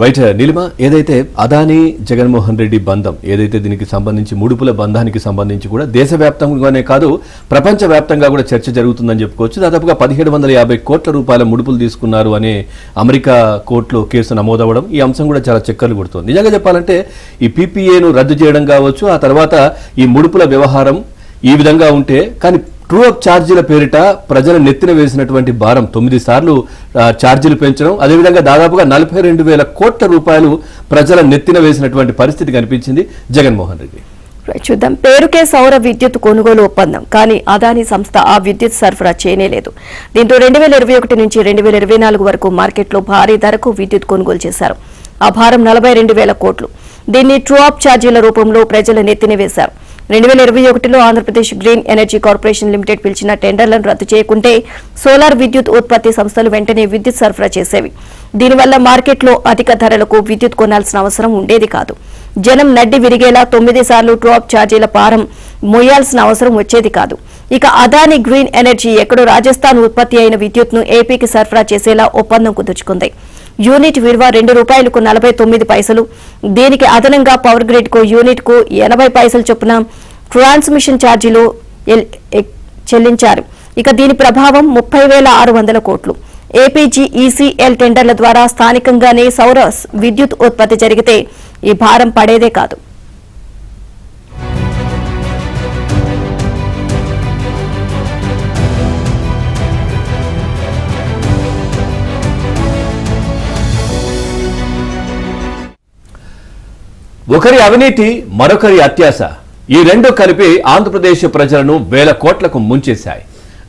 Right Neelima, ఏదైతే అదానీ జగన్మోహన్ రెడ్డి బంధం ఏదైతే దీనికి సంబంధించి ముడుపుల బంధానికి సంబంధించి కూడా దేశవ్యాప్తంగానే కాదు ప్రపంచవ్యాప్తంగా కూడా చర్చ జరుగుతుందని చెప్పుకోవచ్చు. దాదాపుగా 1750 కోట్ల రూపాయల ముడుపులు తీసుకున్నారు అనే అమెరికా కోర్టులో కేసు నమోదవ్వడం, ఈ అంశం కూడా చాలా చక్కర్లు కొడుతుంది. నిజంగా చెప్పాలంటే ఈ పీపీఏను రద్దు చేయడం కావచ్చు, ఆ తర్వాత ఈ ముడుపుల వ్యవహారం ఈ విధంగా ఉంటే, కానీ ట్రూ అప్ ఛార్జీల పేరిట ప్రజల నెత్తిన వేసినటువంటి భారం 9 సార్లు ఛార్జీలు పెంచడం, అదేవిధంగా దాదాపుగా 42,000 కోట్ల రూపాయలు ప్రజల నెత్తిన వేసినటువంటి పరిస్థితి కనిపించింది జగన్మోహన్ రెడ్డి. చూద్దాం. పేరుకే సౌర విద్యుత్ కొనుగోలు ఒప్పందం, కానీ అదానీ సంస్థ ఆ విద్యుత్ సరఫరా చేయలేదు. దీంతో 2021 నుంచి 2024 వరకు మార్కెట్లో భారీ ధరకు విద్యుత్ కొనుగోలు చేశారు. ఆ భారం 42,000 కోట్లు. దీన్ని ట్రూ అప్ ఛార్జీల రూపంలో ప్రజల నెత్తిన వేశారు. 2021లో Andhra Pradesh green energy corporation limited పిలిచిన టెండర్లను రద్దు చేయకుంటే సోలార్ విద్యుత్ ఉత్పత్తి సంస్థలు వెంటనే విద్యుత్ సరఫరా చేసేవి. దీనివల్ల మార్కెట్లో అధిక ధరలకు విద్యుత్ కొనాల్సిన అవసరం ఉండేది కాదు. జనం నడ్డి విరిగేలా 9 సార్లు ట్రూ అప్ ఛార్జీల భారం మోయాల్సిన అవసరం వచ్చేది కాదు. ఇక అదానీ గ్రీన్ ఎనర్జీ ఎక్కడో రాజస్థాన్ ఉత్పత్తి అయిన విద్యుత్ను ఏపీకి సరఫరా చేసేలా ఒప్పందం కుదుర్చుకుంది. యూనిట్ విలువ ₹2.49. దీనికి అదనంగా పవర్ గ్రిడ్ కు యూనిట్ కు 80 పైసలు చొప్పున ట్రాన్స్మిషన్ ఛార్జీలు చెల్లించారు. ఇక దీని ప్రభావం 30,600 కోట్లు. ఏపీజీఈసీఎల్ టెండర్ల ద్వారా స్థానికంగానే సౌర విద్యుత్ ఉత్పత్తి జరిగితే ఈ భారం పడేదే కాదు. ఒకరి అవినీతి, మరొకరి అత్యాశ, ఈ రెండు కలిపి ఆంధ్రప్రదేశ్ ప్రజలను వేల కోట్లకు ముంచేశాయి.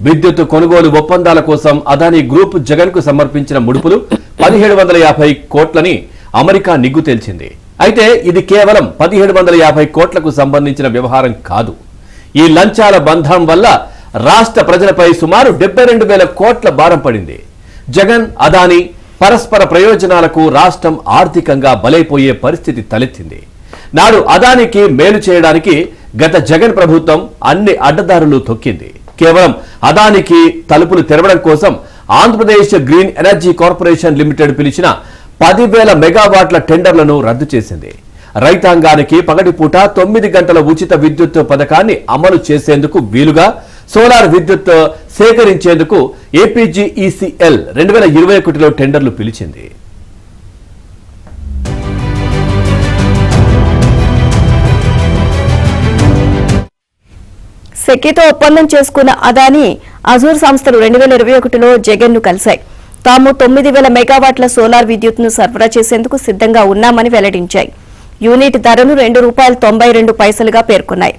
విద్యుత్ కొనుగోలు ఒప్పందాల కోసం అదానీ గ్రూప్ జగన్ కు సమర్పించిన ముడుపులు 1750 కోట్లని అమెరికా నిగ్గు తేల్చింది. అయితే ఇది కేవలం 1750 కోట్లకు సంబంధించిన వ్యవహారం కాదు. ఈ లంచాల బంధం వల్ల రాష్ట్ర ప్రజలపై సుమారు 72,000 కోట్ల భారం పడింది. జగన్, అదానీ పరస్పర ప్రయోజనాలకు రాష్ట్రం ఆర్థికంగా బలైపోయే పరిస్థితి తలెత్తింది. నాడు అదానికి మేలు చేయడానికి గత జగన్ ప్రభుత్వం అన్ని అడ్డదారులు తొక్కింది. కేవలం అదానికి తలుపులు తెరవడం కోసం Andhra Pradesh green energy corporation limited పిలిచిన 10,000 మెగావాట్ల టెండర్లను రద్దు చేసింది. రైతాంగానికి పగటిపూట 9 గంటల ఉచిత విద్యుత్ పథకాన్ని అమలు చేసేందుకు వీలుగా సోలార్ విద్యుత్ సేకరించేందుకు ఏపీజీఈసీఎల్ 2021లో టెండర్లు పిలిచింది. సెకీతో ఒప్పందం చేసుకున్న అదానీ, అజూర్ సంస్థలు 2021లో జగన్ ను కలిశాయి. తాము 9,000 మెగావాట్ల సోలార్ విద్యుత్ ను సరఫరా చేసేందుకు సిద్ధంగా ఉన్నామని వెల్లడించాయి. యూనిట్ ధరను ₹2.92గా పేర్కొన్నాయి.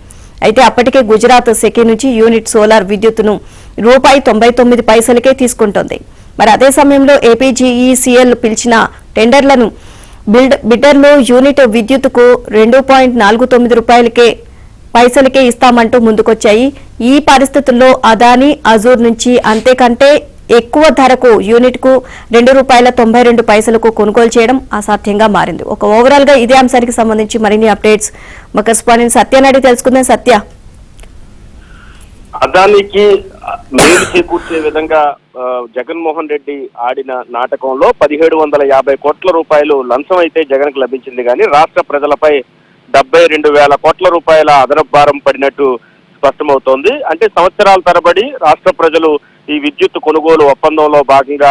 అయితే అప్పటికే గుజరాత్ సెకీ నుంచి యూనిట్ సోలార్ విద్యుత్తును ₹99 తీసుకుంటోంది. మరి అదే సమయంలో ఏపీజీఈసీఎల్ పిలిచిన టెండర్లను బిడ్డర్లు యూనిట్ విద్యుత్తుకు ₹2.49 ఇస్తామంటూ ముందుకొచ్చాయి. ఈ పరిస్థితుల్లో అదానీ, అజూర్ నుంచి అంతేకంటే ఎక్కువ ధరకు యూనిట్ కు ₹2.92 కొనుగోలు చేయడం అసాధ్యంగా మారింది. ఒక ఓవరాల్ గా ఇదే అంశానికి సంబంధించి మరిన్ని అప్డేట్స్ మా కరెస్పాండెంట్ సత్యనాడి తెలుసుకుందాం. సత్య, అదానికి మేలు చేకూర్చే విధంగా జగన్మోహన్ రెడ్డి ఆడిన నాటకంలో 1750 కోట్ల రూపాయలు లంచం అయితే జగన్ కు లభించింది. కానీ రాష్ట్ర ప్రజలపై 72,000 కోట్ల రూపాయల అదనపు భారం పడినట్టు స్పష్టమవుతోంది. అంటే సంవత్సరాల తరబడి రాష్ట్ర ప్రజలు ఈ విద్యుత్ కొనుగోలు ఒప్పందంలో భాగంగా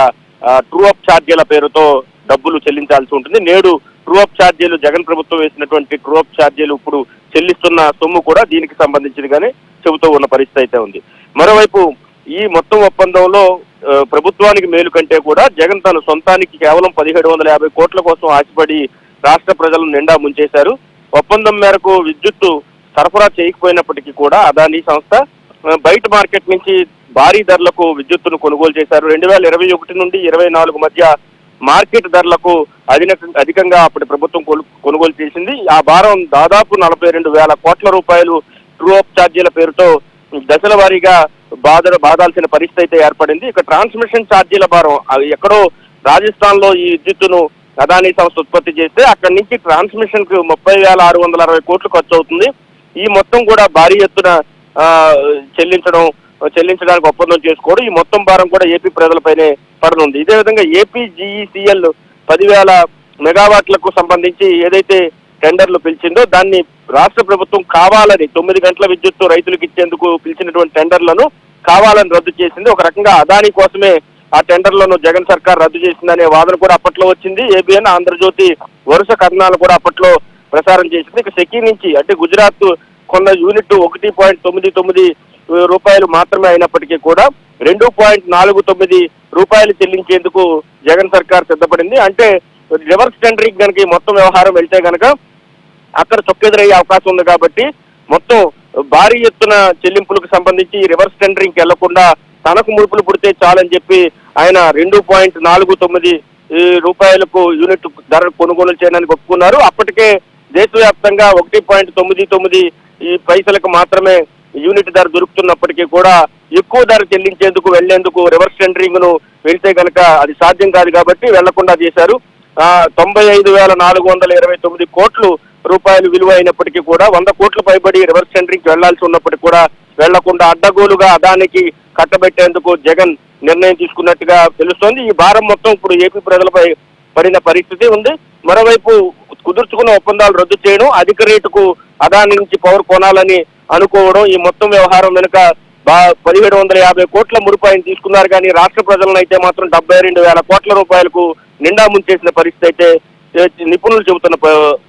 ట్రూ అప్ ఛార్జీల పేరుతో డబ్బులు చెల్లించాల్సి ఉంటుంది. నేడు ట్రూ అప్ ఛార్జీలు, జగన్ ప్రభుత్వం వేసినటువంటి ట్రూ అప్ ఛార్జీలు ఇప్పుడు చెల్లిస్తున్న సొమ్ము కూడా దీనికి సంబంధించినగానే చెబుతూ ఉన్న పరిస్థితి అయితే ఉంది. మరోవైపు ఈ మొత్తం ఒప్పందంలో ప్రభుత్వానికి మేలు కంటే కూడా జగన్ తన సొంతానికి కేవలం 1750 కోట్ల కోసం ఆశపడి రాష్ట్ర ప్రజలను నిండా ముంచేశారు. ఒప్పందం మేరకు విద్యుత్తు సరఫరా చేయకపోయినప్పటికీ కూడా అదానీ సంస్థ బయట మార్కెట్ నుంచి భారీ ధరలకు విద్యుత్తును కొనుగోలు చేశారు. 2021 నుండి 2024 మధ్య మార్కెట్ ధరలకు అధికంగా అప్పటి ప్రభుత్వం కొనుగోలు చేసింది. ఆ భారం దాదాపు 42,000 కోట్ల రూపాయలు ట్రూ అప్ ఛార్జీల పేరుతో దశల వారీగా బాధాల్సిన పరిస్థితి అయితే ఏర్పడింది. ఇక ట్రాన్స్మిషన్ ఛార్జీల భారం, ఎక్కడో రాజస్థాన్ లో ఈ విద్యుత్తును అదానీ సంస్థ ఉత్పత్తి చేస్తే అక్కడి నుంచి ట్రాన్స్మిషన్ కు 30,660 కోట్లు ఖర్చు అవుతుంది. ఈ మొత్తం కూడా భారీ ఎత్తున చెల్లించడానికి ఒప్పందం చేసుకోవడం, ఈ మొత్తం భారం కూడా ఏపీ ప్రజలపైనే పడనుంది. ఇదే విధంగా ఏపీజీఈసీఎల్ 10,000 మెగావాట్లకు సంబంధించి ఏదైతే టెండర్లు పిలిచిందో దాన్ని రాష్ట్ర ప్రభుత్వం కావాలని 9 గంటల విద్యుత్తు రైతులకు ఇచ్చేందుకు పిలిచినటువంటి టెండర్లను కావాలని రద్దు చేసింది. ఒక రకంగా అదాని కోసమే ఆ టెండర్లను జగన్ సర్కార్ రద్దు చేసిందనే వాదన కూడా అప్పట్లో వచ్చింది. ఏబిఎన్, ఆంధ్రజ్యోతి వరుస కథనాలు కూడా అప్పట్లో ప్రసారం చేసింది. ఇక సెకీ నుంచి అంటే గుజరాత్ కొన్న యూనిట్ 1.99 రూపాయలు మాత్రమే అయినప్పటికీ కూడా 2.49 రూపాయలు చెల్లించేందుకు జగన్ సర్కార్ సిద్ధపడింది. అంటే రివర్స్ టెండరింగ్ కనుక ఈ మొత్తం వ్యవహారం వెళ్తే కనుక అక్కడ చొక్కెదురయ్యే అవకాశం ఉంది. కాబట్టి మొత్తం భారీ ఎత్తున చెల్లింపులకు సంబంధించి రివర్స్ టెండరింగ్కి వెళ్లకుండా తనకు ముడుపులు పుడితే చాలని చెప్పి ఆయన 2.49 రూపాయలకు యూనిట్ ధర కొనుగోలు చేయడానికి ఒప్పుకున్నారు. అప్పటికే దేశవ్యాప్తంగా 1.99 పైసలకు మాత్రమే యూనిట్ ధర దొరుకుతున్నప్పటికీ కూడా ఎక్కువ ధర చెల్లించేందుకు వెళ్లేందుకు రివర్స్ టెండరింగ్ ను వెళ్తే కనుక అది సాధ్యం కాదు కాబట్టి వెళ్లకుండా చేశారు. 95,429 కోట్లు రూపాయలు విలువ అయినప్పటికీ కూడా 100 కోట్లు పైబడి రివర్స్ టెండరింగ్ వెళ్లాల్సి ఉన్నప్పటికీ కూడా వెళ్లకుండా అడ్డగోలుగా అదానికి కట్టబెట్టేందుకు జగన్ నిర్ణయం తీసుకున్నట్టుగా తెలుస్తోంది. ఈ భారం మొత్తం ఇప్పుడు ఏపీ ప్రజలపై పడిన పరిస్థితి ఉంది. మరోవైపు కుదుర్చుకున్న ఒప్పందాలు రద్దు చేయడం, అధిక రేటుకు అదాని నుంచి పవర్ కొనాలని అనుకోవడం, ఈ మొత్తం వ్యవహారం వెనుక 1750 కోట్ల ముడుపు ఆయన తీసుకున్నారు. కానీ రాష్ట్ర ప్రజలను అయితే మాత్రం 72,000 కోట్ల రూపాయలకు నిండా ముంచేసిన పరిస్థితి అయితే నిపుణులు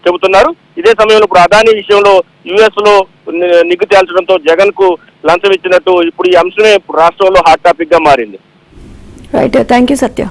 చెబుతున్నారు. ఇదే సమయంలో ఇప్పుడు అదాని విషయంలో యుఎస్ లో నిగ్గు తేల్చడంతో జగన్ కు లంచం ఇచ్చినట్టు ఇప్పుడు ఈ అంశమే రాష్ట్రంలో హాట్ టాపిక్ గా మారింది. Right, thank you Satya.